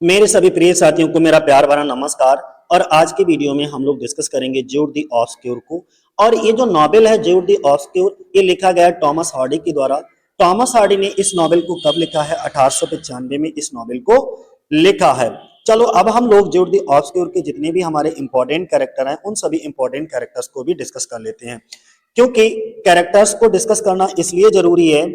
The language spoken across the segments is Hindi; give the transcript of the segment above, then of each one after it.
मेरे सभी प्रिय साथियों को मेरा प्यार भरा नमस्कार। और आज की वीडियो में हम लोग डिस्कस करेंगे ज्यूड द ऑब्सक्योर को। और ये जो नॉवेल है ज्यूड द ऑब्सक्योर, ये लिखा गया है टॉमस हार्डी के द्वारा। टॉमस हार्डी ने इस नॉवेल को कब लिखा है? 1895 में इस नॉवेल को लिखा है। चलो अब हम लोग ज्यूड द ऑब्सक्योर के जितने भी हमारे इंपॉर्टेंट कैरेक्टर हैं उन सभी इंपॉर्टेंट कैरेक्टर्स को भी डिस्कस कर लेते हैं, क्योंकि कैरेक्टर्स को डिस्कस करना इसलिए जरूरी है,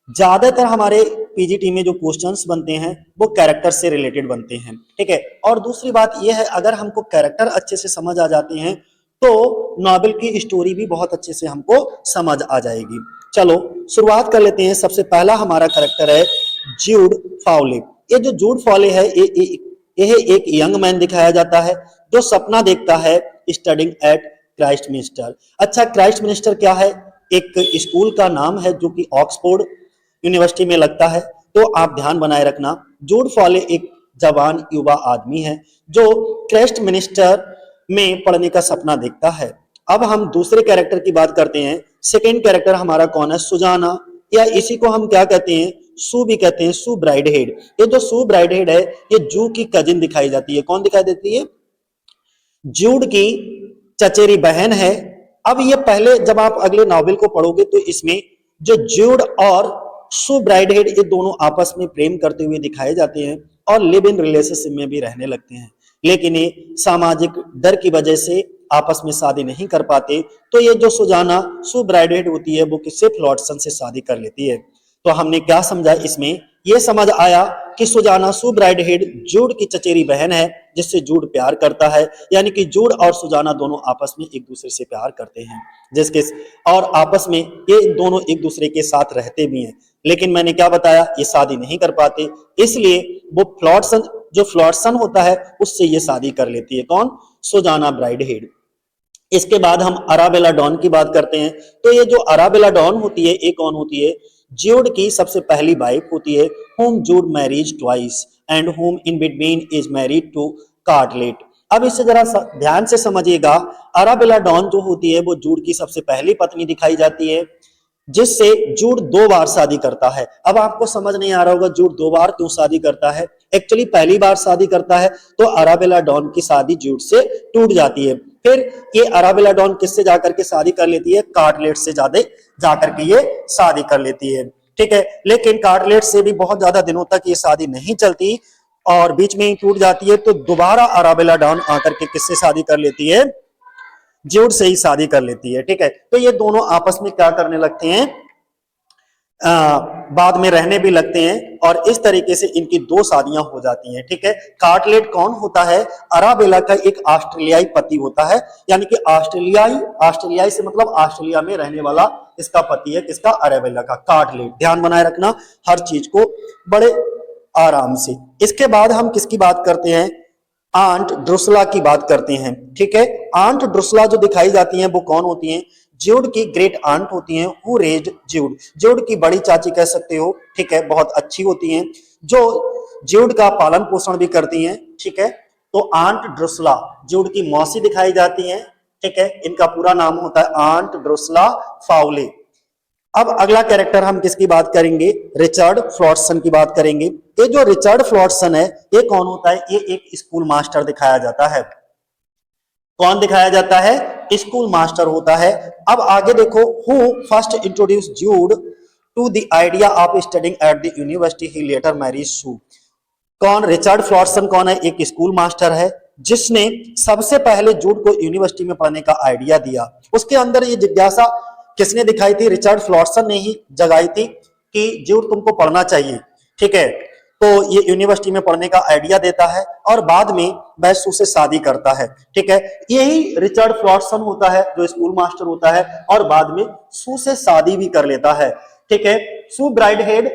ज्यादातर हमारे पीजीटी में जो क्वेश्चंस बनते हैं वो कैरेक्टर से रिलेटेड बनते हैं। ठीक है, और दूसरी बात यह है, अगर हमको कैरेक्टर अच्छे से समझ आ जाते हैं तो नॉवेल की स्टोरी भी बहुत अच्छे से हमको समझ आ जाएगी। चलो शुरुआत कर लेते हैं। सबसे पहला हमारा कैरेक्टर है ज्यूड फाउले। ये जो ज्यूड फाउले है ये एक यंग मैन दिखाया जाता है जो सपना देखता है स्टडिंग एट क्राइस्ट मिनिस्टर। अच्छा, क्राइस्ट मिनिस्टर क्या है? एक स्कूल का नाम है जो कि ऑक्सफोर्ड यूनिवर्सिटी में लगता है। तो आप ध्यान बनाए रखना, ज्यूड फॉले एक जवान युवा आदमी है जो क्राइस्ट मिनिस्टर में पढ़ने का सपना देखता है। अब हम दूसरे कैरेक्टर की बात करते हैं। सेकेंड कैरेक्टर हमारा कौन है? सुजाना, या इसी को हम क्या कहते हैं? सू भी कहते हैं, सू ब्राइड हेड। ये जो सू ब्राइड हेड है ये जू की कजिन दिखाई जाती है। कौन दिखाई देती है? ज्यूड की चचेरी बहन है। अब ये पहले जब आप अगले नॉवेल को पढ़ोगे तो इसमें जो ज्यूड और सू ब्राइडहेड ये दोनों आपस में प्रेम करते हुए दिखाए जाते हैं और लिव इन रिलेशनशिप में भी रहने लगते हैं, लेकिन ये सामाजिक डर की वजह से आपस में शादी नहीं कर पाते। तो ये जो सुजाना सू ब्राइडहेड होती है वो किससे? फ्लॉटसन से शादी कर लेती है। तो हमने क्या समझा इसमें? ये समझ आया कि सुजाना सू ब्राइडहेड जूड की चचेरी बहन है जिससे जूड प्यार करता है, यानी कि जूड और सुजाना दोनों आपस में एक दूसरे से प्यार करते हैं, जिसके और आपस में ये दोनों एक दूसरे के साथ रहते भी हैं। लेकिन मैंने क्या बताया? ये शादी नहीं कर पाते, इसलिए वो फ्लॉटसन जो फ्लॉटसन होता है उससे ये शादी कर लेती है। कौन? सुजाना ब्राइडहेड। इसके बाद हम अराबेला डॉन की बात करते हैं। तो ये जो अराबेला डॉन होती है ये कौन होती है? ज्यूड की सबसे पहली वाइफ होती है, whom Jude marries twice and whom in between is married to कार्टलेट। अब इसे जरा ध्यान से समझिएगा। अराबेला डॉन जो होती है वो जूड की सबसे पहली पत्नी दिखाई जाती है, जिससे जूड 2 बार शादी करता है। अब आपको समझ नहीं आ रहा होगा जूड 2 बार क्यों शादी करता है। एक्चुअली पहली बार शादी करता है तो अराबेला डॉन की शादी जूड से टूट जाती है। फिर ये अराबेला डॉन किससे जाकर के शादी कर लेती है? कार्टलेट से जाकर के ये शादी कर लेती है। ठीक है, लेकिन कार्टलेट से भी बहुत ज्यादा दिनों तक ये शादी नहीं चलती और बीच में ही टूट जाती है। तो दोबारा अराबेला डॉन आकर के किससे शादी कर लेती है? ज्यूड से ही शादी कर लेती है। ठीक है, तो ये दोनों आपस में क्या करने लगते हैं? बाद में रहने भी लगते हैं और इस तरीके से इनकी 2 शादियां हो जाती हैं। ठीक है, कार्टलेट कौन होता है? अराबेला का एक ऑस्ट्रेलियाई पति होता है, यानी कि ऑस्ट्रेलियाई से मतलब ऑस्ट्रेलिया में रहने वाला इसका पति है। किसका? अराबेला का। कार्टलेट, ध्यान बनाए रखना हर चीज को बड़े आराम से। इसके बाद हम किसकी बात करते हैं? आंट ड्रुसला की बात करते हैं। ठीक है, आंट ड्रुसला जो दिखाई जाती हैं वो कौन होती हैं? ज्यूड की ग्रेट आंट होती हैं, हु रेज्ड ज्यूड। ज्यूड की बड़ी चाची कह सकते हो। ठीक है, बहुत अच्छी होती हैं जो ज्यूड का पालन पोषण भी करती हैं। ठीक है, तो आंट ड्रुसला ज्यूड की मौसी दिखाई जाती हैं। ठीक है, इनका पूरा नाम होता है आंट ड्रुसला फाउले। अब अगला कैरेक्टर हम किसकी बात करेंगे? रिचर्ड फ्लॉटसन की बात करेंगे। ये जो रिचर्ड फ्लॉटसन है ये कौन होता है? ये एक स्कूल मास्टर दिखाया जाता है। कौन दिखाया जाता है? स्कूल मास्टर होता है। अब आगे देखो, who first introduce Jude to the idea of studying at the university he later marries Sue. कौन? रिचर्ड फ्लॉटसन कौन है? एक स्कूल मास्टर है जिसने सबसे पहले जूड को यूनिवर्सिटी में पढ़ने का आइडिया दिया। उसके अंदर ये जिज्ञासा किसने दिखाई थी? रिचर्ड फ्लॉटसन ने ही जगाई थी कि जूड तुमको पढ़ना चाहिए। ठीक है, तो ये यूनिवर्सिटी में पढ़ने का आइडिया देता है और बाद में वह सू से शादी करता है। ठीक है, यही रिचर्ड फ्लॉटसन होता है जो स्कूल मास्टर होता है और बाद में सू से शादी भी कर लेता है। ठीक है, सू ब्राइडहेड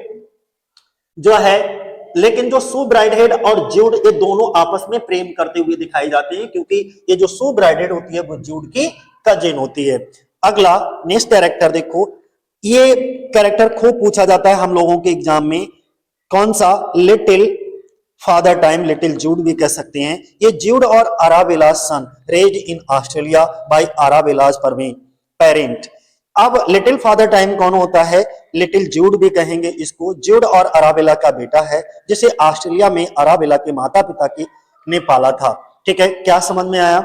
जो है, लेकिन जो सू ब्राइडहेड और ज्यूड ये दोनों आपस में प्रेम करते हुए दिखाई जाते हैं, क्योंकि ये जो सू ब्राइडहेड होती है वो ज्यूड की कजिन होती है। अगला नेक्स्ट कैरेक्टर देखो, ये कैरेक्टर खूब पूछा जाता है हम लोगों के एग्जाम में। कौन सा? Little father time, little Jude भी कह सकते हैं। ये जूड और Arabella son raised in Australia by Arabella's parent. अब लिटिल फादर टाइम कौन होता है? लिटिल जूड भी कहेंगे इसको। जूड और अराबेला का बेटा है, जिसे ऑस्ट्रेलिया में अराबेला के माता पिता की ने पाला था। ठीक है, क्या समझ में आया?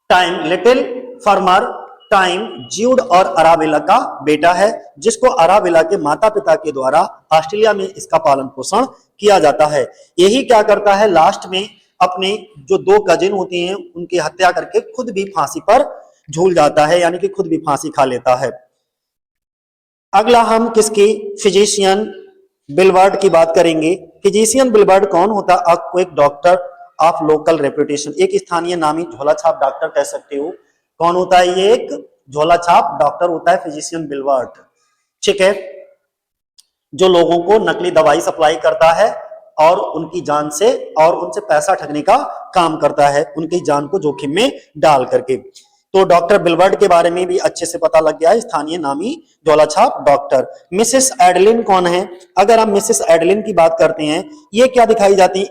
Time little farmer time Jude और अराबेला का बेटा है, जिसको अराबेला के माता पिता के द्वारा ऑस्ट्रेलिया में इसका पालन पोषण किया जाता है। यही क्या करता है, लास्ट में अपने जो दो कजिन होती हैं उनकी हत्या करके खुद भी फांसी पर झूल जाता है, यानी कि खुद भी फांसी खा लेता है। अगला हम किसकी? फिजिशियन बिलबर्ड की बात करेंगे। फिजिशियन बिलबर्ड कौन होता है? आपको एक डॉक्टर ऑफ लोकल रेपुटेशन, एक स्थानीय नामी झोला छाप डॉक्टर कह सकते हो। कौन होता है ये? एक झोला छाप डॉक्टर होता है फिजिशियन बिलबर्ड। ठीक है, जो लोगों को नकली दवाई सप्लाई करता है और उनकी जान से और उनसे पैसा ठगने का काम करता है, उनकी जान को जोखिम में डाल करके। तो डॉक्टर बिलबर्ड के बारे में भी अच्छे से पता लग गया है, स्थानीय नामी झोला छाप डॉक्टर। मिसेस एडलिन कौन है? अगर हम मिसेस एडलिन की बात करते हैं, ये क्या दिखाई जाती है?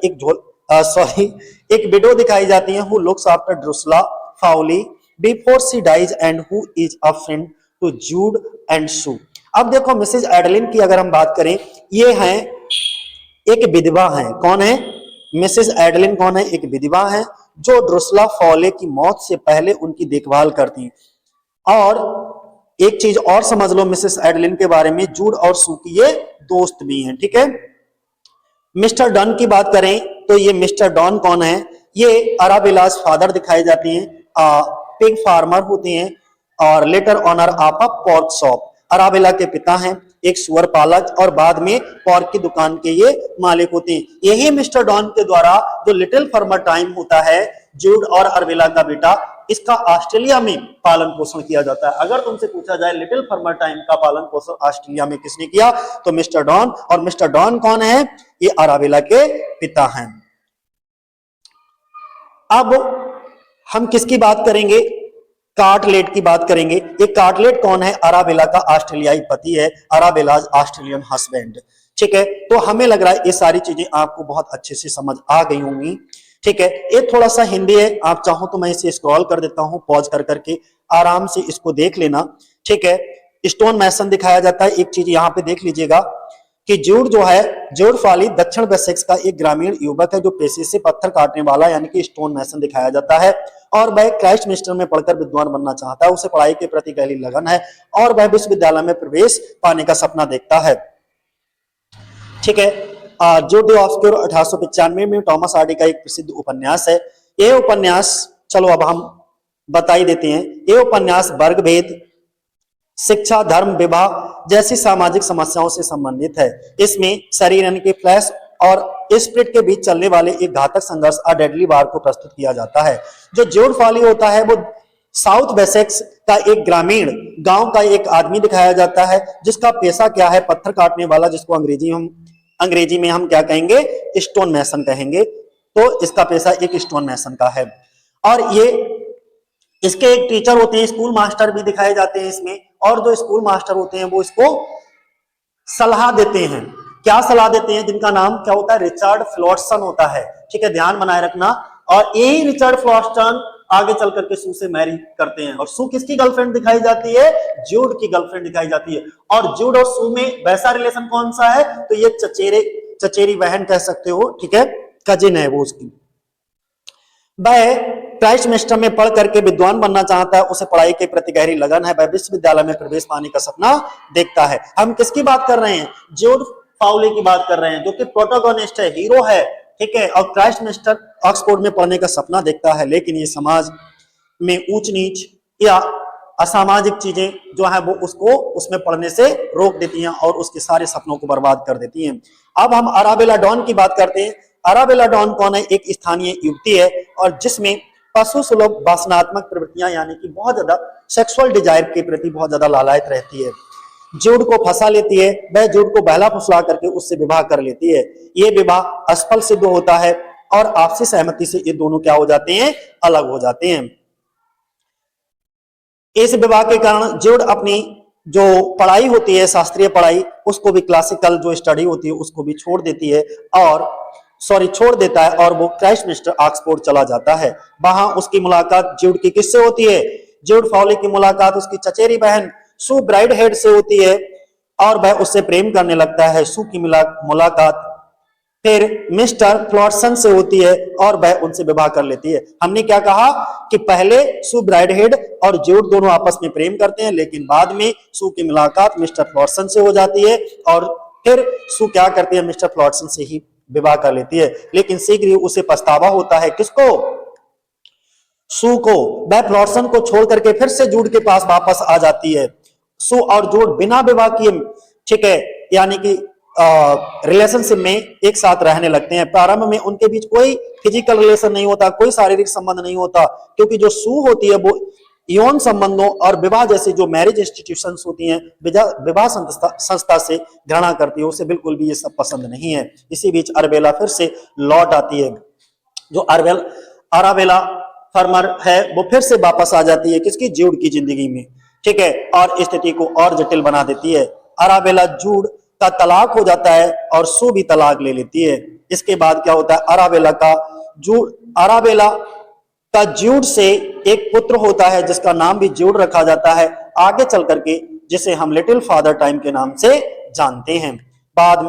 एक विडो दिखाई जाती है, who looks after Drusilla Fawley before she dies and who is a friend to Jude and Sue. अब देखो मिसेस एडलिन की अगर हम बात करें, ये हैं एक विधवा है। कौन है? मिसेस एडलिन कौन है? एक विधवा है जो ड्रुसला फॉले की मौत से पहले उनकी देखभाल करती। और एक चीज और समझ लो मिसेस एडलिन के बारे में, जूड और सू की ये दोस्त भी हैं। ठीक है, मिस्टर डॉन की बात करें तो ये मिस्टर डॉन कौन है? ये अराबेलास फादर दिखाई जाती हैं, पिग फार्मर होते हैं और later owner of a pork shop. Arabella के पिता हैं, एक सुअर पालक और बाद में पोर्क की दुकान के ये मालिक होते हैं। यही मिस्टर डॉन के द्वारा जो लिटिल फार्मर टाइम होता है, जूड और अराबेला का बेटा, इसका ऑस्ट्रेलिया में पालन पोषण किया जाता है। अगर तुमसे पूछा जाए लिटिल फार्मर टाइम का पालन पोषण ऑस्ट्रेलिया में किसने किया, तो मिस्टर डॉन। और मिस्टर डॉन कौन है? ये अराबेला के पिता हैं। अब हम किसकी बात करेंगे? कार्टलेट की बात करेंगे। ये कार्टलेट कौन है? अराबेला का ऑस्ट्रेलियाई पति है, अराबेलाज ऑस्ट्रेलियन हस्बैंड। ठीक है, तो हमें लग रहा है ये सारी चीजें आपको बहुत अच्छे से समझ आ गई होंगी। ठीक है, ये थोड़ा सा हिंदी है, आप चाहो तो मैं इसे स्क्रॉल कर देता हूं, पॉज कर करके आराम से इसको देख लेना। ठीक है, स्टोन मैसन दिखाया जाता है। एक चीज यहाँ पे देख लीजिएगा कि जूड जो है, जूड फाली दक्षिण वेसेक्स का एक ग्रामीण युवक है जो पेशे से पत्थर काटने वाला यानी कि स्टोन मैसन दिखाया जाता है, और वह क्राइस्टमिंस्टर में पढ़कर विद्वान बनना चाहता है। उसे पढ़ाई के प्रति गहरी लगन है और वह विश्वविद्यालय में प्रवेश पाने का सपना देखता है। ठीक है, जूड द ऑब्सक्योर 1895 में टॉमस हार्डी का एक प्रसिद्ध उपन्यास है। यह उपन्यास, चलो अब हम बता ही देते हैं, यह उपन्यास वर्ग भेद, शिक्षा, धर्म, विवाह जैसी सामाजिक समस्याओं से संबंधित है। इसमें शरीर यानी कि फ्लैश और स्पिरिट के बीच चलने वाले एक घातक संघर्ष, अ डेडली वार को प्रस्तुत किया जाता है। जो जूड फाली होता है वो साउथ वेसेक्स का एक ग्रामीण गांव का एक आदमी दिखाया जाता है, जिसका पेशा क्या है? पत्थर काटने वाला, जिसको अंग्रेजी में हम क्या कहेंगे? स्टोन मैसन कहेंगे। तो इसका पेशा एक स्टोन मैसन का है। और ये इसके एक टीचर होते हैं, स्कूल मास्टर भी दिखाए जाते हैं इसमें, और जो स्कूल मास्टर होते हैं वो इसको सलाह देते हैं। क्या सलाह देते हैं? जिनका नाम क्या होता है? रिचर्ड फ्लोटसन होता है। ठीक है, ध्यान बनाए रखना। और यही रिचर्ड फ्लोटसन आगे चल करके सू से मैरी करते हैं, और सू किसकी गर्लफ्रेंड दिखाई जाती है? जूड की गर्लफ्रेंड दिखाई जाती है। और जूड और सू में वैसा रिलेशन कौन सा है? तो ये चचेरी बहन कह सकते हो। ठीक है, कजिन है वो उसकी। वह क्राइस्टमिंस्टर में पढ़ करके विद्वान बनना चाहता है, उसे पढ़ाई के प्रति गहरी लगन है, वह विश्वविद्यालय में प्रवेश पाने का सपना देखता है। हम किसकी बात कर रहे हैं? जूड फाउली की बात कर रहे हैं, जो कि प्रोटोगोनिस्ट है, हीरो है। ठीक है, और क्राइस्टमिंस्टर ऑक्सफोर्ड में पढ़ने का सपना देखता है, लेकिन ये समाज में ऊंच नीच या असामाजिक चीजें जो है वो उसको उसमें पढ़ने से रोक देती हैं और उसके सारे सपनों को बर्बाद कर देती हैं। अब हम अराबेला डॉन की बात करते हैं। अराबेला डॉन कौन है? एक स्थानीय युवती है, और जिसमें पशु सुलभ वासनात्मक प्रवृत्तियां यानी कि बहुत ज्यादा सेक्सुअल डिजायर के प्रति बहुत ज्यादा लालायित रहती है। जूड को फंसा लेती है, वह जूड को बहला फुसला करके उससे विवाह कर लेती है। ये विवाह असफल सिद्ध होता है और आपसी सहमति से ये दोनों क्या हो जाते हैं? अलग हो जाते हैं। इस विवाह के कारण जूड अपनी जो पढ़ाई होती है, शास्त्रीय पढ़ाई, उसको भी, क्लासिकल जो स्टडी होती है उसको भी छोड़ देता है और वो क्राइस्टमिंस्टर ऑक्सफोर्ड चला जाता है। वहां उसकी मुलाकात जूड की किससे होती है? ज्यूड फाउले की मुलाकात उसकी चचेरी बहन सू ब्राइडहेड से होती है और वह उससे प्रेम करने लगता है। सू की मुलाकात फिर मिस्टर फ्लॉटसन से होती है और वह उनसे विवाह कर लेती है। हमने क्या कहा कि पहले सू ब्राइडहेड और ज्यूड दोनों आपस में प्रेम करते हैं, लेकिन बाद में सू की मुलाकात मिस्टर फ्लॉटसन से हो जाती है और फिर सू क्या करती है, मिस्टर फ्लॉटसन से ही विवाह कर लेती है। लेकिन शीघ्र ही उसे पछतावा होता है। किसको? सू को। वह फ्लॉटसन को छोड़ करके फिर से जूड के पास वापस आ जाती है। सू और जूड बिना विवाह किए, ठीक है, यानी कि रिलेशनशिप में एक साथ रहने लगते हैं। प्रारंभ में उनके बीच कोई फिजिकल रिलेशन नहीं होता, कोई शारीरिक संबंध नहीं होता, क्योंकि जो सू होती है वो यौन संबंधों और विवाह जैसी जो मैरिज इंस्टीट्यूशंस होती हैं, विवाह संस्था से घृणा करती है, उसे बिल्कुल भी ये सब पसंद नहीं है। इसी बीच अराबेला फिर से लौट आती है। जो अराबेला फर्मर है वो फिर से वापस आ जाती है किसकी? ज्यूड की जिंदगी में, ठीक है, और स्थिति को और जटिल बना देती है। अराबेला जूड का तलाक हो जाता है और सू भी तलाक ले लेती है। इसके बाद क्या होता है? अराबेला का ज्यूड से एक पुत्र होता है जिसका नाम भी ज्यूड रखा जाता है आगे चल करके, जिसे हम लिटिल फादर टाइम के नाम से जानते हैं। बाद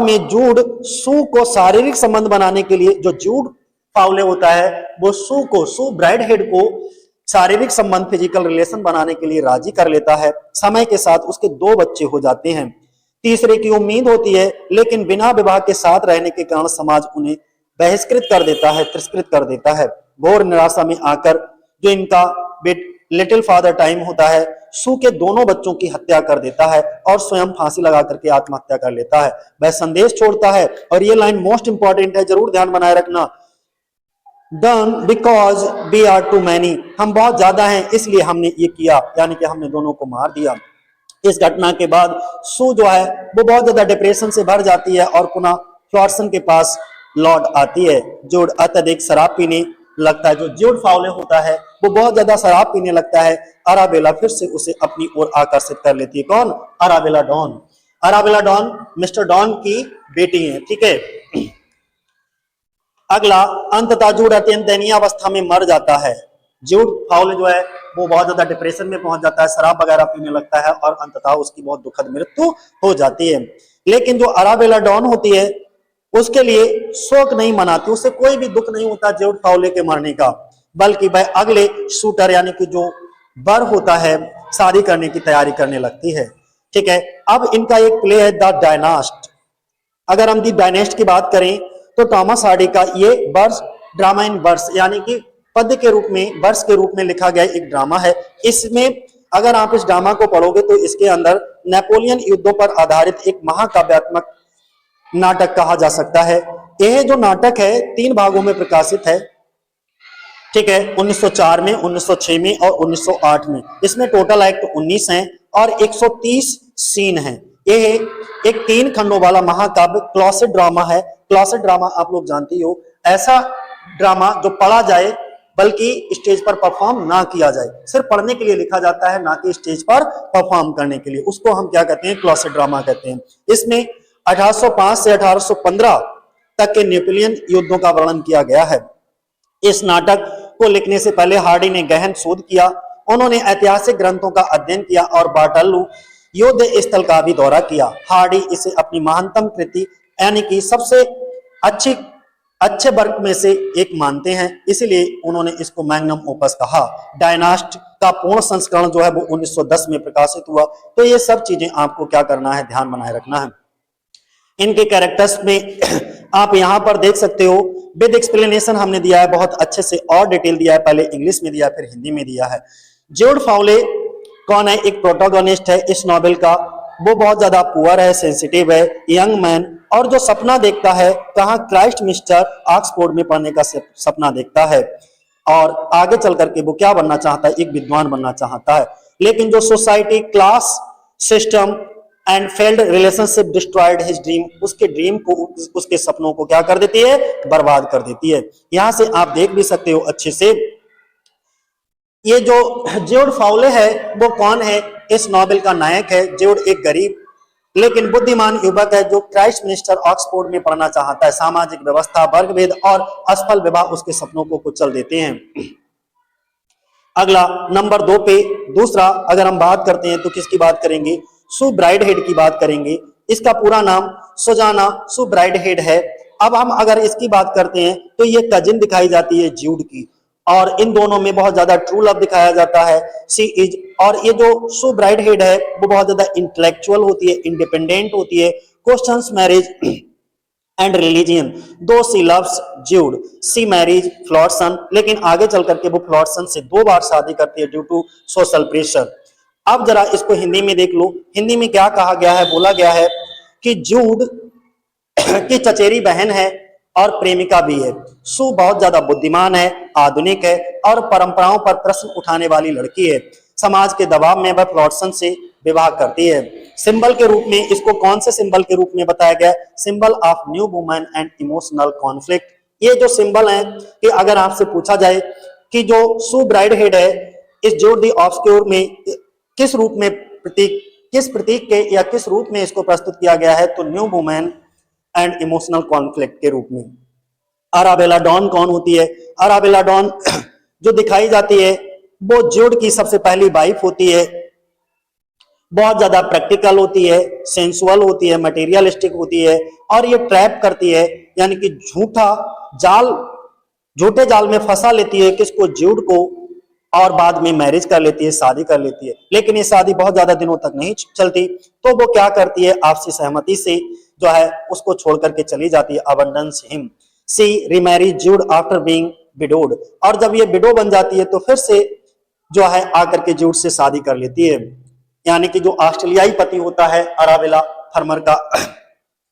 में जूड सू को शारीरिक संबंध बनाने के लिए, जो जूड फाउले होता है वो सू ब्राइडहेड को शारीरिक संबंध, फिजिकल रिलेशन बनाने के लिए राजी कर लेता है। समय के साथ उसके 2 बच्चे हो जाते हैं। तीसरे की उम्मीद होती है, लेकिन बिना विवाह के साथ रहने के कारण समाज उन्हें बहिष्कृत कर देता है, तिरस्कृत कर देता है। घोर निराशा में आकर जो इनका लिटिल फादर टाइम होता है, सू के दोनों बच्चों की हत्या कर देता है और स्वयं फांसी लगा करके आत्महत्या कर लेता है। वह संदेश छोड़ता है, और ये लाइन मोस्ट इंपॉर्टेंट है, जरूर ध्यान बनाए रखना। Done because we are too many, हम बहुत ज्यादा हैं इसलिए हमने ये किया, यानी कि हमने दोनों को मार दिया। इस घटना के बाद सू जो है वो बहुत ज्यादा डिप्रेशन से भर जाती है और पुनः फ्लॉटसन के पास लौट आती है। जूड अत्यधिक शराब पीने लगता है। जो जूड फाउले होता है वो बहुत ज्यादा शराब पीने लगता है। अराबेला फिर से उसे अपनी ओर आकर्षित कर लेती है। कौन? अराबेला डॉन। अराबेला डॉन मिस्टर डॉन की बेटी है, ठीक है। अगला, अंततः जूड अत्यंत दयनीय अवस्था में मर जाता है। जूड फाउले जो है वो बहुत ज्यादा डिप्रेशन में पहुंच जाता है, शराब वगैरह पीने लगता है और अंततः उसकी बहुत दुखद मृत्यु हो जाती है। लेकिन जो अराबेला डॉन होती है उसके लिए शोक नहीं मनाती, उसे कोई भी दुख नहीं होता जूड फाउले के मरने का, बल्कि वह अगले शूटर यानी कि जो बर होता है शादी करने की तैयारी करने लगती है, ठीक है। अब इनका एक प्ले है द डायनास्ट। अगर हम दी डायनेस्ट की बात करें तो टॉमस हार्डी का ये वर्स, ड्रामा इन वर्स, यानी कि पद्य के रूप में, वर्स के रूप में लिखा गया एक ड्रामा है। इसमें अगर आप इस ड्रामा को पढ़ोगे तो इसके अंदर नेपोलियन युद्धों पर आधारित एक महाकाव्यात्मक नाटक कहा जा सकता है। यह जो नाटक है 3 भागों में प्रकाशित है, ठीक है, 1904 में, 1906 में और 1908 में। इसमें टोटल एक्ट 19 हैं और 130 सीन हैं। यह एक 3 खंडों वाला महाकाव्य क्लॉसेट ड्रामा है। क्लॉसेट ड्रामा आप लोग जानते हो, ऐसा ड्रामा जो पढ़ा जाए बल्कि स्टेज पर परफॉर्म ना किया जाए, सिर्फ पढ़ने के लिए लिखा जाता है, ना कि स्टेज पर परफॉर्म करने के लिए। उसको हम क्या कहते हैं? क्लॉसेट ड्रामा कहते हैं। इसमें 1805 से 1815 तक के नेपोलियन युद्धों का वर्णन किया गया है। इस नाटक को लिखने से पहले हार्डी ने गहन शोध किया। उन्होंने ऐतिहासिक ग्रंथों का अध्ययन किया और वाटरलू युद्ध स्थल का भी दौरा किया। हार्डी इसे अपनी महानतम कृति यानी कि सबसे अच्छे वर्क में से एक मानते हैं, इसलिए उन्होंने इसको मैग्नम ओपस कहा। डायनास्ट का पूर्ण संस्करण जो है वो 1910 में प्रकाशित हुआ। तो ये सब चीजें आपको क्या करना है? ध्यान बनाए रखना है। इनके कैरेक्टर्स में आप यहां पर देख सकते हो, विद एक्सप्लेनेशन हमने दिया है, बहुत अच्छे से और डिटेल दिया है, पहले इंग्लिश में दिया फिर हिंदी में दिया है। जूड फाउले कौन है? एक प्रोटोगोनिस्ट है इस नॉवेल का। वो बहुत ज्यादा पुअर है, सेंसिटिव है, यंग मैन, और जो सपना देखता है कहाँ? क्राइस्ट मिस्टर ऑक्सफोर्ड में पढ़ने का सपना देखता है और आगे चल करके वो क्या बनना चाहता है? एक विद्वान बनना चाहता है। लेकिन जो society, class system and failed relationship destroyed his dream, उसके ड्रीम को, उसके सपनों को क्या कर देती है? बर्बाद कर देती है। यहां से आप देख भी सकते हो अच्छे से, ये जो जूड फाउले है वो कौन है? इस नॉवेल का नायक है। जूड एक गरीब लेकिन बुद्धिमान युवक है जो क्राइस्ट मिनिस्टर ऑक्सफोर्ड में पढ़ना चाहता है। सामाजिक व्यवस्था, वर्ग भेद और असफल विवाह उसके सपनों को कुचल देते हैं। अगला नंबर 2 पे दूसरा अगर हम बात करते हैं तो किसकी बात करेंगे, सू ब्राइडहेड की बात करेंगे। इसका पूरा नाम सुजाना सू ब्राइडहेड है। अब हम अगर इसकी बात करते हैं तो ये कजिन दिखाई जाती है ज्यूड की, और इन दोनों में बहुत ज्यादा ट्रू लव दिखाया जाता है। सी इज, और ये जो सू ब्राइडहेड है वो बहुत ज्यादा इंटेलेक्चुअल होती है, इंडिपेंडेंट होती है, क्वेश्चंस मैरिज एंड रिलीजियन, दो सी लव्स ज्यूड, सी मैरिज फ्लॉटसन, लेकिन आगे चल करके वो फ्लॉटसन से 2 बार शादी करती है ड्यू टू सोशल प्रेशर। अब जरा इसको हिंदी में देख लो, हिंदी में क्या कहा गया है, बोला गया है कि ज्यूड की चचेरी बहन है और प्रेमिका भी है। सू बहुत ज्यादा बुद्धिमान है, आधुनिक है और परंपराओं पर प्रश्न उठाने वाली लड़की है। समाज के दबाव में वह फ्लॉटसन से विवाह करती है। सिंबल के रूप में इसको कौन से सिंबल के रूप में बताया गया, symbol of new woman and emotional conflict. ये जो सिंबल है कि अगर आपसे पूछा जाए कि जो सू ब्राइडहेड है इस ज्यूड द ऑब्सक्योर में किस रूप में प्रतीक, किस प्रतीक के या किस रूप में इसको प्रस्तुत किया गया है, तो new woman and emotional conflict के रूप में। अराबेला डॉन कौन होती है, अराबेला डॉन जो दिखाई जाती है वो ज्यूड की सबसे पहली वाइफ होती है। बहुत ज्यादा प्रैक्टिकल होती है, सेंसुअल होती है, मटेरियलिस्टिक होती है और ये ट्रैप करती है, यानी कि झूठे जाल में फंसा लेती है किसको, ज्यूड को, और बाद में मैरिज कर लेती है, शादी कर लेती है। लेकिन ये शादी बहुत ज्यादा दिनों तक नहीं चलती, तो वो क्या करती है, आपसी सहमति से जो है उसको छोड़ करके चली जाती है, abandons him. She remarry Jude after being widowed, और जब ये विडो बन जाती है तो फिर से जो है आकर के ज्यूड से शादी कर लेती है। यानी कि जो ऑस्ट्रेलियाई पति होता है अराबेला फर्मर का,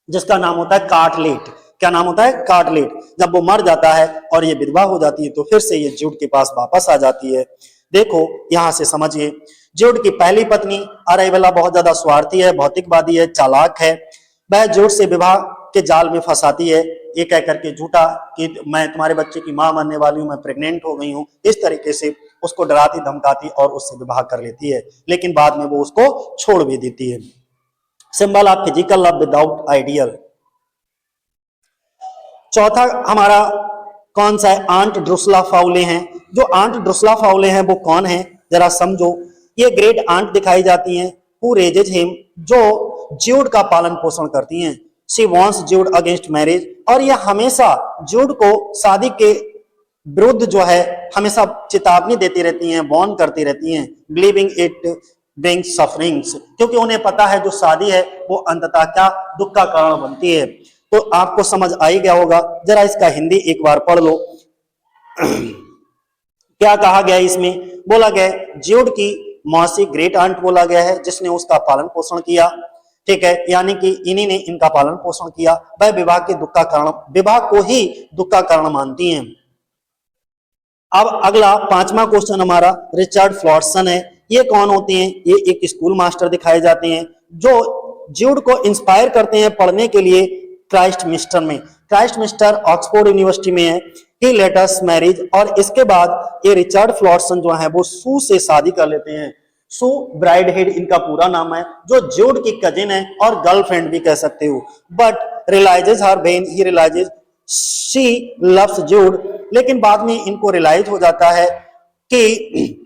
जिसका नाम होता है कार्टलेट, क्या नाम होता है, कार्टलेट, जब वो मर जाता है और ये विधवा हो जाती है तो फिर से ये ज्यूड के पास वापस आ जाती है। देखो यहां से समझिए, ज्यूड की पहली पत्नी अराबेला बहुत ज्यादा स्वार्थी है, भौतिकवादी है, चालाक है। वह ज्यूड से विवाह के जाल में फंसाती है, ये कह करके झूठा कि मैं तुम्हारे बच्चे की मां बनने वाली हूं, मैं प्रेग्नेंट हो गई हूं, इस तरीके से उसको डराती धमकाती और उससे विवाह कर लेती है, लेकिन बाद में वो उसको छोड़ भी देती है। Symbol of physical love without ideal. चौथा हमारा कौन सा है, आंट ड्रुसला फाउले हैं। जो आंट ड्रुसला फाउले हैं वो कौन है, जरा समझो। ये ग्रेट आंट दिखाई जाती हैं हु रेजेज हिम, जो ज्यूड का पालन पोषण करती हैं। She wants Jude against marriage, और ये हमेशा ज्यूड को शादी के विरुद्ध जो है हमेशा चेतावनी देती रहती हैं, वार्न करती रहती हैं। बिलीविंग इट ब्रिंग्स सफरिंग्स, क्योंकि उन्हें पता है जो शादी है वो अंततः क्या, दुख का कारण बनती है। तो आपको समझ आ ही गया होगा, जरा इसका हिंदी एक बार पढ़ लो। क्या कहा गया इसमें, बोला गया ज्यूड की मौसी ग्रेट आंट बोला गया है जिसने उसका पालन पोषण किया, ठीक है, यानी कि इन्हीं ने इनका पालन पोषण किया। वह विवाह के दुख का कारण, विवाह को ही दुख का कारण मानती हैं। अब अगला 5वां क्वेश्चन हमारा रिचर्ड फ्लॉटसन है। ये कौन होते हैं, ये एक स्कूल मास्टर दिखाए जाते हैं जो ज्यूड को इंस्पायर करते हैं पढ़ने के लिए क्राइस्ट मिस्टर में। क्राइस्ट मिस्टर ऑक्सफोर्ड यूनिवर्सिटी में है। ही लेटेस्ट मैरिज, और इसके बाद ये रिचर्ड फ्लॉटसन जो है वो सू से शादी कर लेते हैं। सू ब्राइडहेड इनका पूरा नाम है, जो ज्यूड की कजिन है और गर्लफ्रेंड भी कह सकते हो। But realises her when he realises she loves Jude, लेकिन बाद में इनको रियलाइज हो जाता है कि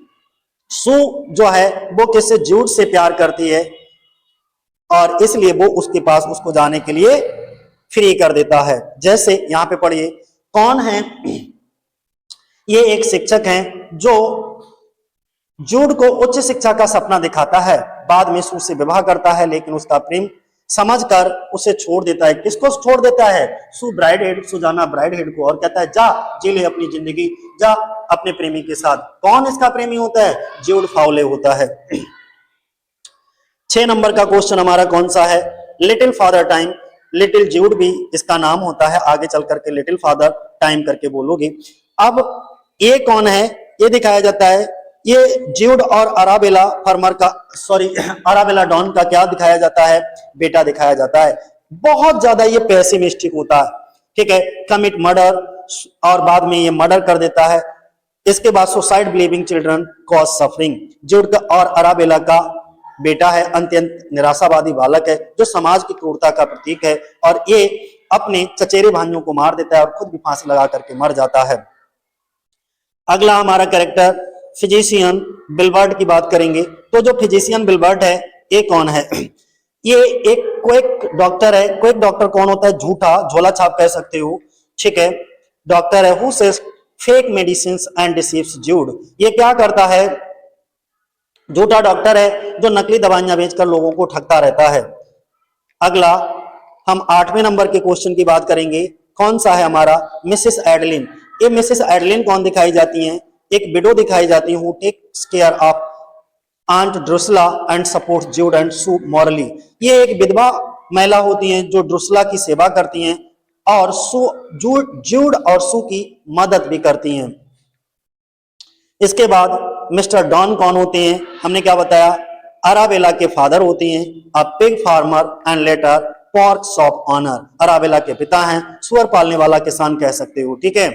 सू जो है वो किससे, ज्यूड से प्यार करती है, और इसलिए वो उसके पास उसको जाने के लिए फ्री कर देता है। जैसे यहाँ पे पढ़िए, कौन है ये, एक शिक्षक हैं जो ज्यूड को उच्च शिक्षा का सपना दिखाता है, बाद में सू से विवाह करता है, लेकिन उसका प्रेम समझकर उसे छोड़ देता है। किसको छोड़ देता है, सू ब्राइडहेड, सुजाना ब्राइडहेड को, और कहता है जा जी ले अपनी जिंदगी, जा अपने प्रेमी के साथ। कौन इसका प्रेमी होता है, ज्यूड फाउले होता है। 6 नंबर का क्वेश्चन हमारा कौन सा है, little father time. Little Jude भी इसका नाम होता है, आगे चल करके लिटिल फादर टाइम करके बोलोगे। अब ये कौन है, ये दिखाया जाता है, ये ज्यूड और अराबेला फर्मर का, सॉरी अराबेला डॉन का क्या दिखाया जाता है, बेटा दिखाया जाता है। बहुत ज्यादा ये पेसिमिस्टिक होता है, ठीक है, कमिट मर्डर, और बाद में ये मर्डर कर देता है। इसके बाद suicide believing children cause suffering. Jude का और अराबेला का बेटा है, अत्यंत निराशावादी बालक है जो समाज की क्रूरता का प्रतीक है, और ये अपने चचेरे भाइयों को मार देता है और खुद भी फांसी लगा करके मर जाता है। अगला हमारा कैरेक्टर फिजिशियन बिल्बर्ट की बात करेंगे तो जो फिजिशियन बिल्बर्ट है ये कौन है? ये एक क्विक डॉक्टर है। क्विक डॉक्टर कौन होता है? झूठा झोला छाप कह सकते हो, ठीक है, डॉक्टर है। Who sells fake medicine and deceives Jude. ये क्या करता है? झूठा डॉक्टर है जो नकली दवाइयां बेचकर लोगों को ठगता रहता है। अगला हम 8वें नंबर के क्वेश्चन की बात करेंगे। कौन सा है हमारा? Mrs Edlin. ये मिसेस एडलिन कौन दिखाई जाती हैं? एक विडो दिखाई जाती है who takes care of aunt Drusilla and support Jude and Sue morally. ये एक विधवा महिला होती हैं जो ड्रुसला की सेवा करती हैं और ज्यूड और सू की मदद भी करती हैं। इसके बाद मिस्टर डॉन कौन होते हैं? हमने क्या बताया? अराबेला के फादर होते हैं, a pig farmer and later pork shop owner. Arabella के पिता हैं, सुअर पालने वाला किसान कह सकते हो, ठीक है।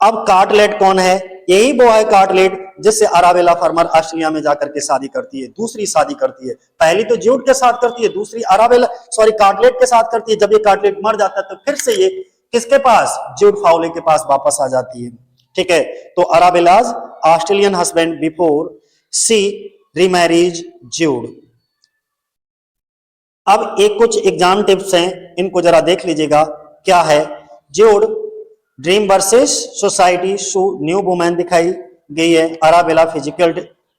अब कार्टलेट कौन है? यही वो है कार्टलेट जिससे अराबेला फार्मर ऑस्ट्रेलिया में जाकर के शादी करती है, दूसरी शादी करती है। पहली तो ज्यूड के साथ करती है, दूसरी कार्टलेट के साथ करती है। जब ये कार्टलेट मर जाता है तो फिर से ये किसके पास? ज्यूड फाउले के पास वापस आ जाती है, ठीक है। तो अराबेलाज ऑस्ट्रेलियन हस्बैंड बिफोर सी रीमैरिज ज्यूड। अब एक कुछ एग्जाम टिप्स हैं, इनको जरा देख लीजिएगा। क्या है? ज्यूड ड्रीम वर्सेस सोसाइटी सू न्यू वुमेन दिखाई गई है अराबेला फिजिकल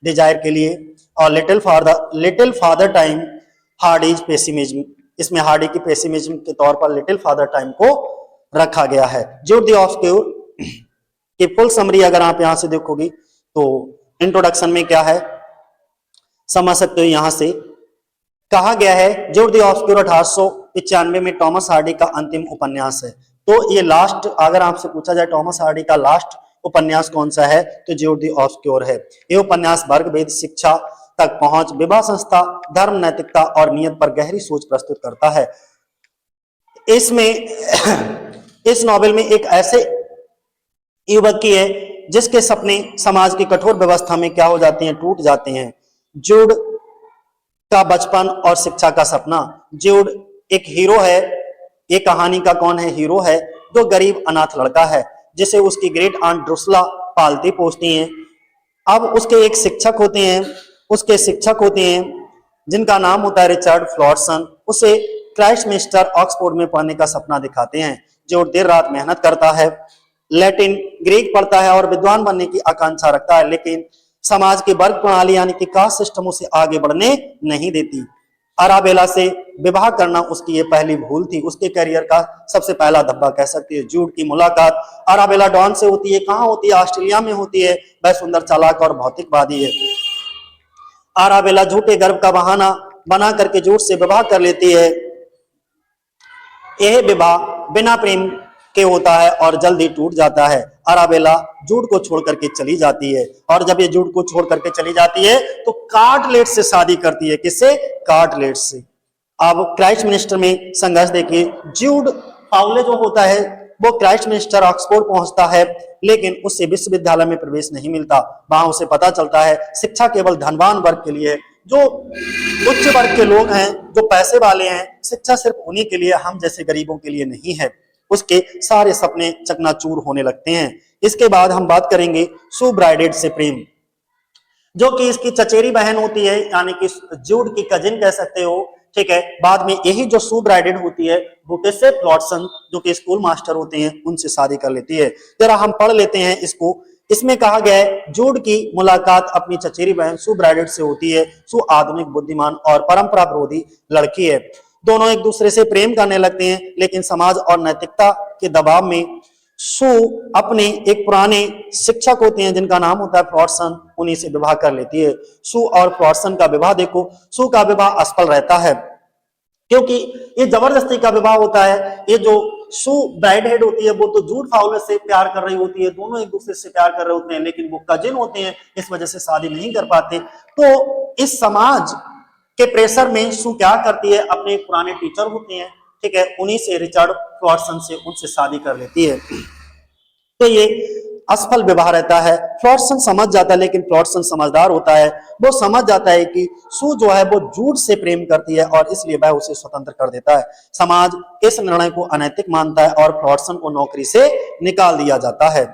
डिजायर के लिए। और little father time Hardy's pessimism, इसमें हार्डी की पेसिमिज्म के तौर पर लिटिल फादर टाइम को रखा गया है। ज्यूड द ऑब्स्क्योर की फुल समरी अगर आप यहां से देखोगे तो इंट्रोडक्शन में क्या है समझ सकते हो। यहां से कहा गया है ज्यूड द ऑब्स्क्योर 1895 में टॉमस हार्डी का अंतिम उपन्यास है। तो ये लास्ट, अगर आपसे पूछा जाए टॉमस हार्डी का लास्ट उपन्यास कौन सा है तो ज्यूड द ऑब्स्क्योर है। ये उपन्यास वर्ग भेद, शिक्षा तक पहुंच, विवाह संस्था, धर्म, नैतिकता और नियत पर गहरी सोच प्रस्तुत करता है। इसमें इस नॉवेल में एक ऐसे युवक की है जिसके सपने समाज की कठोर व्यवस्था में क्या हो जाते हैं? टूट जाते हैं। ज्यूड का बचपन और शिक्षा का सपना। ज्यूड एक हीरो है। ये कहानी का कौन है? हीरो है जो गरीब अनाथ लड़का है जिसे उसकी ग्रेट आंट ड्रुसला पालती पोसती हैं। अब उसके एक शिक्षक होते हैं, उसके शिक्षक होते हैं जिनका नाम होता है रिचर्ड फ्लॉटसन। उसे क्राइस्टमिंस्टर ऑक्सफोर्ड में पढ़ने का सपना दिखाते हैं। जो देर रात मेहनत करता है, लैटिन ग्रीक पढ़ता है और विद्वान बनने की आकांक्षा रखता है, लेकिन समाज की वर्ग प्रणाली यानी कि कास्ट सिस्टम उसे आगे बढ़ने नहीं देती। अराबेला से विवाह करना उसकी ये पहली भूल थी, उसके करियर का सबसे पहला धब्बा कह सकती है। ज्यूड की मुलाकात अराबेला डॉन से होती है। कहाँ होती है? ऑस्ट्रेलिया में होती है। वह सुंदर, चालाक और भौतिकवादी है। अराबेला झूठे गर्व का बहाना बना करके ज्यूड से विवाह कर लेती है। यह विवाह बिना प्रेम के होता है और जल्दी टूट जाता है। अराबेला ज्यूड को छोड़ करके चली जाती है और जब ये ज्यूड को छोड़ करके चली जाती है तो कार्टलेट से शादी करती है। किससे? कार्टलेट से। अब क्राइस्टमिंस्टर में संघर्ष देखिए। ज्यूड फाउले जो होता है वो क्राइस्टमिंस्टर ऑक्सफोर्ड पहुंचता है, लेकिन उससे विश्वविद्यालय में प्रवेश नहीं मिलता। वहां उसे पता चलता है शिक्षा केवल धनवान वर्ग के लिए, जो उच्च वर्ग के लोग हैं, जो पैसे वाले हैं, शिक्षा सिर्फ उन्हीं के लिए, हम जैसे गरीबों के लिए नहीं है। उसके सारे सपने चकनाचूर होने लगते हैं। इसके बाद हम बात करेंगे सू ब्राइडेड से प्रेम, जो कि इसकी चचेरी बहन होती है, यानी कि ज्यूड की कजिन कह सकते हो, ठीक है। बाद में यही जो सू ब्राइडेड होती है वो किससे? फ्लॉटसन, जो कि स्कूल मास्टर होते हैं, उनसे शादी कर लेती है। जरा हम पढ़ लेते हैं इसको। इसमें कहा गया है ज्यूड की मुलाकात अपनी चचेरी बहन सू ब्राइडेड से होती है। सू आधुनिक, बुद्धिमान और परंपरा विरोधी लड़की है। दोनों एक दूसरे से प्रेम करने लगते हैं, लेकिन समाज और नैतिकता के दबाव में सू अपने एक पुराने शिक्षक होते हैं जिनका नाम होता है फ्लॉटसन, उन्हीं से विवाह कर लेती है। सू और फ्लॉटसन का विवाह देखो। सू का विवाह असफल रहता है क्योंकि ये जबरदस्ती का विवाह होता है। ये जो सू ब्राइड हेड होती है वो तो ज्यूड फाउलर से प्यार कर रही होती है, दोनों एक दूसरे से प्यार कर रहे होते हैं, लेकिन वो कजिन होते हैं, इस वजह से शादी नहीं कर पाते। तो इस समाज के प्रेशर में सू क्या करती है? अपने पुराने टीचर होते हैं, ठीक है, उन्हीं से, रिचर्ड फ्लॉटसन से, उनसे शादी कर लेती है। तो ये असफल विवाह रहता है। फ्लॉटसन समझ जाता है, लेकिन फ्लॉटसन समझदार होता है। वो समझ जाता है कि सू जो है वो ज्यूड से प्रेम करती है और इसलिए वह उसे स्वतंत्र कर देता है। समाज इस निर्णय को अनैतिक मानता है और फ्लॉटसन को नौकरी से निकाल दिया जाता है।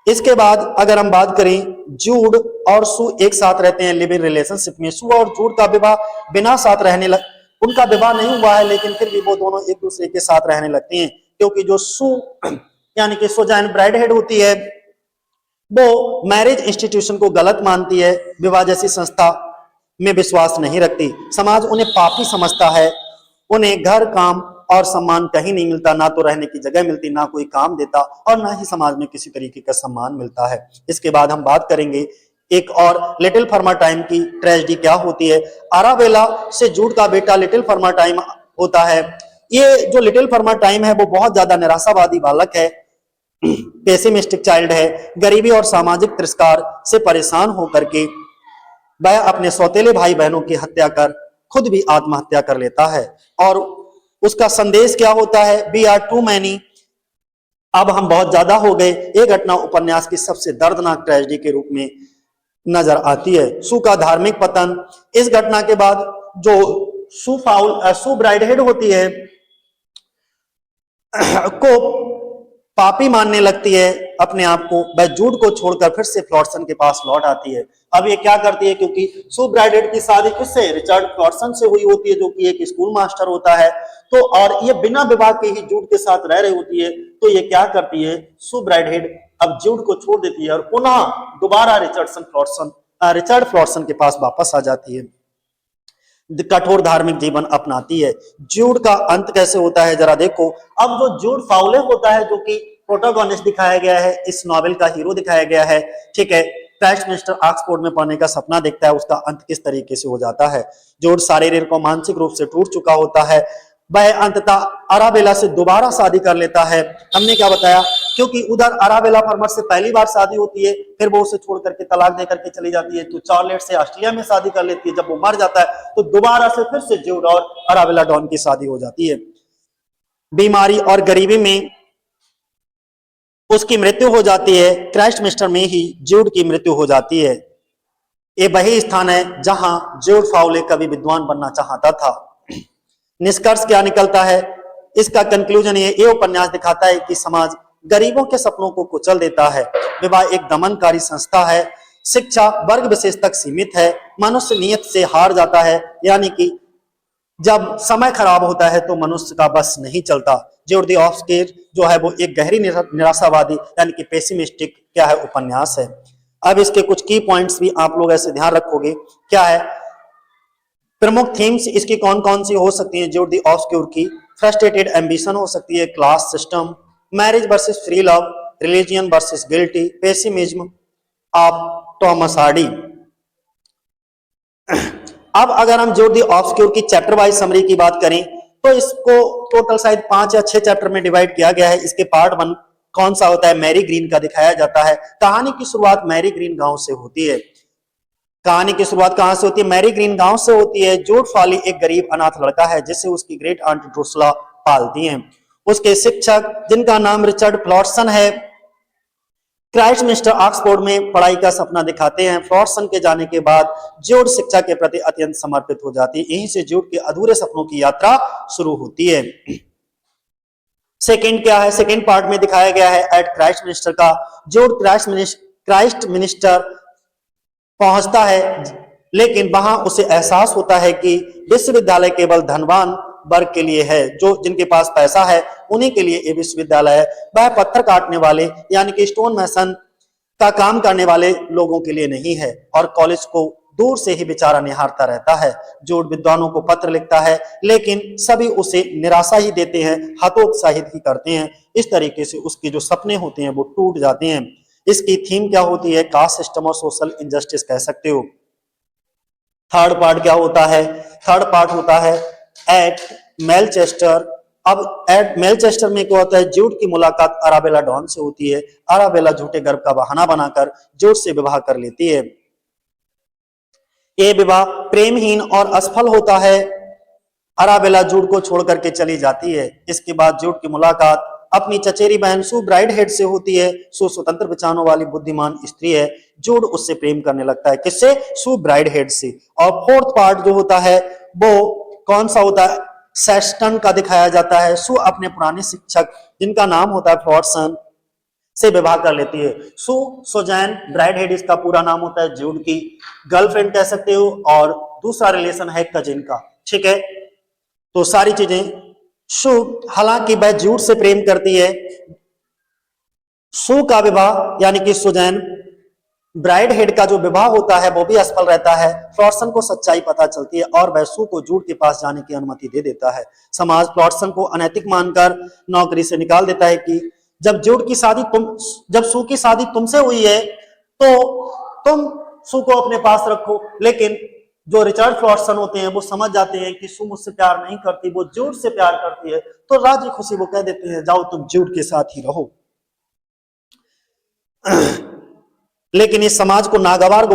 इसके बाद अगर हम बात करें, जूड और सू एक साथ रहते हैं लिव इन रिलेशनशिप में। सू और जूड का विवाह बिना साथ रहने लग उनका विवाह नहीं हुआ है, लेकिन फिर भी वो दोनों एक दूसरे के साथ रहने लगते हैं, क्योंकि जो सू यानी कि सोजाइन ब्राइड हेड होती है, वो मैरिज इंस्टीट्यूशन को गलत मानती है, विवाह जैसी संस्था में विश्वास नहीं रखती। समाज उन्हें पापी समझता है, उन्हें घर, काम और सम्मान कहीं नहीं मिलता, ना तो रहने की जगह मिलती, ना कोई काम देता, और ना ही समाज में किसी तरीके का सम्मान मिलता है। इसके बाद हम बात करेंगे एक और लिटिल फर्माटाइम की ट्रेजेडी क्या होती है। अराबेला से जूड का बेटा लिटिल फर्माटाइम होता है। ये जो लिटिल फर्माटाइम है वो बहुत ज्यादा निराशावादी बालक है, पेसिमिस्टिक चाइल्ड है। गरीबी और सामाजिक तिरस्कार से परेशान होकर के वह अपने सौतेले भाई बहनों की हत्या कर खुद भी आत्महत्या कर लेता है। और उसका संदेश क्या होता है, वी आर टू मैनी, अब हम बहुत ज्यादा हो गए। ये घटना उपन्यास की सबसे दर्दनाक ट्रेजेडी के रूप में नजर आती है। सू का धार्मिक पतन, इस घटना के बाद जो सू ब्राइडहेड होती है को पापी मानने लगती है अपने आप को, वह जूड को छोड़कर फिर से फ्लॉटसन के पास लौट आती है। अब ये क्या करती है, क्योंकि सू ब्राइडेड की शादी किससे, रिचर्ड फ्लॉटसन से हुई होती है, जो कि एक स्कूल मास्टर होता है। तो और ये बिना विवाह के ही जूड के साथ रह रही होती है। तो ये क्या करती है, सू ब्राइडेड अब जूड को छोड़ देती है और पुनः दोबारा रिचर्ड फ्लॉटसन के पास वापस आ जाती है, कठोर धार्मिक जीवन अपनाती है। जूड का अंत कैसे होता है जरा देखो। अब जो जूड फाउले होता है, जो कि प्रोटोगोनिस्ट दिखाया गया है, इस नॉवेल का हीरो दिखाया गया है, ठीक है, क्राइस्टमिस्टर ऑक्सफोर्ड में पढ़ने का सपना देखता है, उसका अंत किस तरीके से हो जाता है। जूड शारीरिक और मानसिक रूप से टूट चुका होता है। वह अंततः अराबेला से दोबारा शादी कर लेता है। हमने क्या बताया, क्योंकि उधर अराबेला फर्मर से पहली बार शादी होती है, फिर वो उसे छोड़ करके तलाक दे करके चली जाती है, तो चार्लेट से ऑस्ट्रेलिया में शादी कर लेती है। जब वो मर जाता है तो दोबारा से फिर से जूड और अराबेला डॉन की शादी हो जाती है। बीमारी और गरीबी में उसकी मृत्यु हो जाती है, क्राइस्टमिस्टर में ही जूड की मृत्यु हो जाती है। ये वही स्थान है जहां जूड फाउले कभी विद्वान बनना चाहता था। निष्कर्ष क्या निकलता है, इसका कंक्लूजन ये उपन्यास दिखाता है कि समाज गरीबों के सपनों को कुचल देता है। विवाह एक दमनकारी संस्था है, शिक्षा वर्ग विशेष तक सीमित है, मनुष्य नियत से हार जाता है, यानी कि जब समय खराब होता है तो मनुष्य का बस नहीं चलता। जूड द ऑफस्केयर जो है वो एक गहरी निराशावादी यानी कि पेसिमिस्टिक क्या है उपन्यास है। अब इसके कुछ की पॉइंट्स भी आप लोग ऐसे ध्यान रखोगे, क्या है प्रमुख थीम्स इसकी कौन कौन सी हो सकती हैं जूड द ऑब्सक्योर की। फ्रस्ट्रेटेड एम्बिशन हो सकती है, class system, marriage versus free love, religion versus guilty, pessimism of Thomas Hardy. अब अगर हम जूड द ऑब्सक्योर की चैप्टर वाइज समरी की बात करें तो इसको टोटल शायद 5 या 6 चैप्टर में डिवाइड किया गया है। इसके पार्ट 1 कौन सा होता है, मैरी ग्रीन का दिखाया जाता है। कहानी की शुरुआत मैरी ग्रीन गांव से होती है। कहानी की शुरुआत कहां से होती है, मैरी ग्रीन गांव से होती है। जूड फॉली एक गरीब अनाथ लड़का है जिसे उसकी ग्रेट आंट ड्रुसला पालती हैं। उसके शिक्षक जिनका नाम रिचर्ड फ्लॉटसन है, क्राइस्टमिस्टर ऑक्सफोर्ड में पढ़ाई का सपना दिखाते हैं। फ्लॉटसन के जाने के बाद जूड शिक्षा के प्रति अत्यंत समर्पित हो जाती है। यहीं से जूड के अधूरे सपनों की यात्रा शुरू होती है। सेकंड क्या है, सेकंड पार्ट में दिखाया गया है एट क्राइस्टमिस्टर का। जूड क्राइस्टमिस्टर पहुंचता है, लेकिन वहां उसे एहसास होता है कि विश्वविद्यालय केवल धनवान वर्ग के लिए है, जो जिनके पास पैसा है उन्हीं के लिए ये विश्वविद्यालय है। वह पत्थर काटने वाले यानी कि स्टोन मैसन का काम करने वाले लोगों के लिए नहीं है, और कॉलेज को दूर से ही बेचारा निहारता रहता है। जूड विद्वानों को पत्र लिखता है, लेकिन सभी उसे निराशा ही देते हैं, हतोत्साहित ही करते हैं। इस तरीके से उसके जो सपने होते हैं वो टूट जाते हैं। इसकी थीम क्या होती है, कास्ट सिस्टम और सोशल इंजस्टिस कह सकते हो। थर्ड पार्ट क्या होता है, थर्ड पार्ट होता है एट मेलचेस्टर। अब एट मेलचेस्टर में क्या होता है, जूड की मुलाकात अराबेला डॉन से होती है। अराबेला झूठे गर्भ का बहाना बनाकर जूड से विवाह कर लेती है। ये विवाह प्रेमहीन और असफल होता है। अराबेला जूड को छोड़ करके चली जाती है। इसके बाद जूड की मुलाकात अपनी चचेरी बहन सू ब्राइडहेड से होती है। सू स्वतंत्र विचारों वाली बुद्धिमान स्त्री है। जूड उससे प्रेम करने लगता है, किससे, सू ब्राइडहेड से। और फोर्थ पार्ट जो होता है वो कौन सा होता है, सेस्टन का दिखाया जाता है। सू अपने पुराने शिक्षक जिनका नाम होता है फ्लॉटसन से विवाह कर लेती है। सुजैन ब्राइडहेड इसका पूरा नाम होता है, जूड की गर्लफ्रेंड कह सकते हो, और दूसरा रिलेशन है कजिन का। ठीक है, तो सारी चीजें हालांकि वह जूड से प्रेम करती है। का विवाह यानी कि सुजैन ब्राइडहेड का जो विवाह होता है वो भी असफल रहता है। फ्लॉटसन को सच्चाई पता चलती है और वह को जूड के पास जाने की अनुमति दे देता है। समाज फ्लॉटसन को अनैतिक मानकर नौकरी से निकाल देता है कि जब सू की शादी तुमसे हुई है तो तुम सू को अपने पास रखो। लेकिन जो रिचर्ड फ्लॉटसन होते हैं वो समझ जाते हैं कि सू मुझसे प्यार नहीं करती, वो जूड से प्यार करती है, तो राजी खुशी वो कह देते हैं जाओ तुम जूड के साथ ही रहो। लेकिन इस समाज को नागवार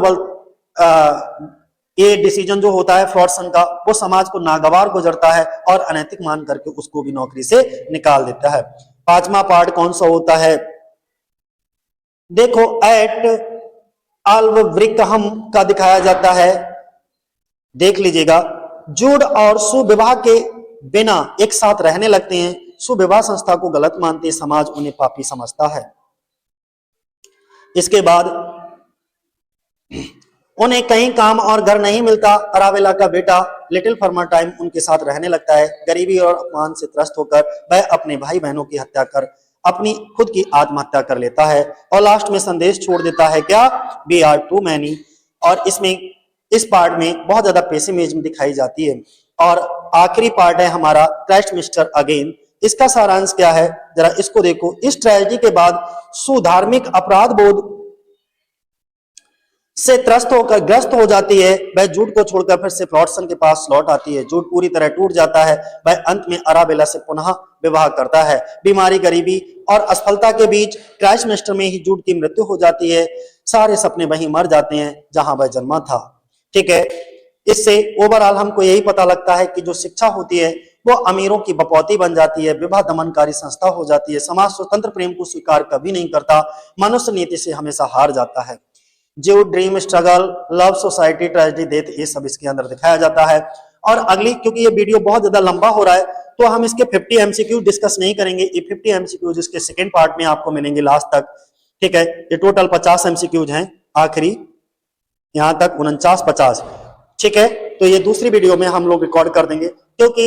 ये डिसीजन जो होता है फ्लॉटसन का, वो समाज को नागवार गुजरता है और अनैतिक मान करके उसको भी नौकरी से निकाल देता है। पांचवा पार्ट कौन सा होता है? देखो, एट अल्वब्रिकहम का दिखाया जाता है, देख लीजिएगा। जूड और सू विवाह के बिना एक साथ रहने लगते हैं। सू विवाह संस्था को गलत मानते, समाज उन्हें पापी समझता है। इसके बाद उन्हें कहीं काम और घर नहीं मिलता। अरावेला का बेटा लिटिल फर्माटाइम उनके साथ रहने लगता है। गरीबी और अपमान से त्रस्त होकर वह अपने भाई बहनों की हत्या कर अपनी खुद की आत्महत्या कर लेता है और लास्ट में संदेश छोड़ देता है, क्या? We are too many. और इस पार्ट में बहुत ज्यादा पेसिमिज्म दिखाई जाती है। और आखिरी पार्ट है हमारा क्राइस्ट मिस्टर अगेन। इसका सारांश क्या है, जरा इसको देखो। इस ट्रेजेडी के बाद सुधार्मिक अपराध बोध से त्रस्त होकर ग्रस्त हो जाती है। वह जूड को छोड़कर फिर से फ्लॉटसन के पास लौट आती है। जूड पूरी तरह टूट जाता है। वह अंत में अराबेला से पुनः विवाह करता है। बीमारी, गरीबी और असफलता के बीच क्राइस्टमिस्टर में ही जूड की मृत्यु हो जाती है। सारे सपने वहीं मर जाते हैं जहां वह जन्मा था। ठीक है, इससे ओवरऑल हमको यही पता लगता है कि जो शिक्षा होती है वो अमीरों की बपौती बन जाती है, विवाह दमनकारी संस्था हो जाती है। समाज स्वतंत्र प्रेम को स्वीकार कभी नहीं करता, मनुष्य नीति से हमेशा हार जाता है। जो dream, struggle, love, society, tragedy, death, ये सब इसके अंदर दिखाया जाता है। और अगली, क्योंकि ये वीडियो बहुत ज्यादा लंबा हो रहा है तो हम इसके 50 एमसीक्यू डिस्कस नहीं करेंगे। ये 50 एमसीक्यूज इसके सेकंड पार्ट में आपको मिलेंगे लास्ट तक। ठीक है, ये टोटल 50 एमसीक्यूज हैं, आखिरी यहां तक 49-50। ठीक है, तो ये दूसरी वीडियो में हम लोग रिकॉर्ड कर देंगे, क्योंकि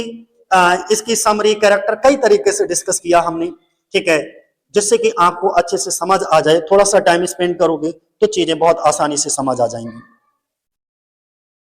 इसकी समरी, कैरेक्टर कई तरीके से डिस्कस किया हमने। ठीक है, जिससे कि आपको अच्छे से समझ आ जाए। थोड़ा सा टाइम स्पेंड करोगे तो चीजें बहुत आसानी से समझ आ जाएंगी।